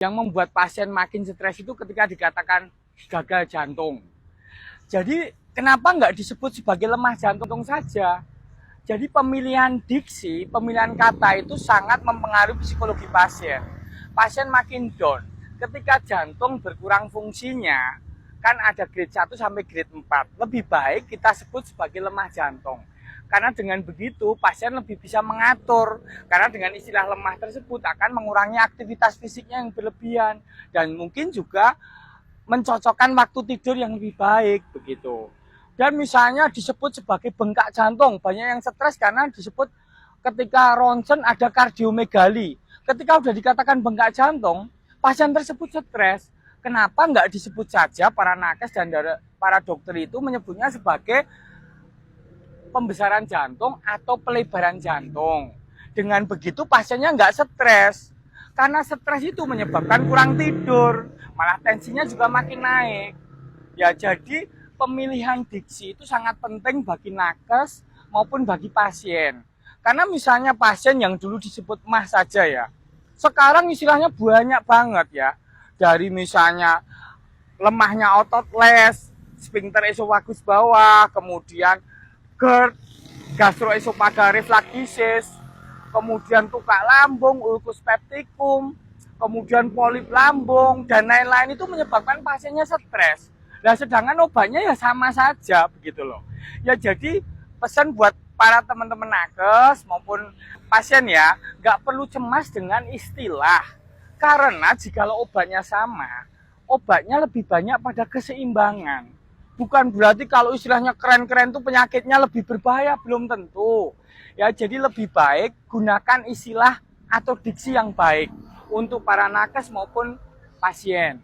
Yang membuat pasien makin stres itu ketika dikatakan gagal jantung. Jadi kenapa nggak disebut sebagai lemah jantung saja? Jadi pemilihan diksi, pemilihan kata itu sangat mempengaruhi psikologi pasien. Pasien makin down. Ketika jantung berkurang fungsinya, kan ada grade 1 sampai grade 4. Lebih baik kita sebut sebagai lemah jantung. Karena dengan begitu pasien lebih bisa mengatur. Karena dengan istilah lemah tersebut akan mengurangi aktivitas fisiknya yang berlebihan. Dan mungkin juga mencocokkan waktu tidur yang lebih baik begitu. Dan misalnya disebut sebagai bengkak jantung. Banyak yang stres karena disebut ketika ronsen ada kardiomegali. Ketika sudah dikatakan bengkak jantung, pasien tersebut stres. Kenapa nggak disebut saja para nakes dan para dokter itu menyebutnya sebagai pembesaran jantung atau pelebaran jantung. Dengan begitu pasiennya nggak stres. Karena stres itu menyebabkan kurang tidur, malah tensinya juga makin naik. Ya jadi pemilihan diksi itu sangat penting bagi nakes maupun bagi pasien. Karena misalnya pasien yang dulu disebut mah saja ya, sekarang istilahnya banyak banget ya. Dari misalnya lemahnya otot les, sphincter esofagus bawah, kemudian GERD, gastroesophageal reflux, kemudian tukak lambung, ulcus pepticum, kemudian polip lambung, dan lain-lain itu menyebabkan pasiennya stres. Nah, sedangkan obatnya ya sama saja begitu loh. Ya jadi pesan buat para teman-teman nakes maupun pasien ya, nggak perlu cemas dengan istilah. Karena jikalau obatnya sama, obatnya lebih banyak pada keseimbangan. Bukan berarti kalau istilahnya keren-keren itu penyakitnya lebih berbahaya, belum tentu. Ya, jadi lebih baik gunakan istilah atau diksi yang baik untuk para nakes maupun pasien.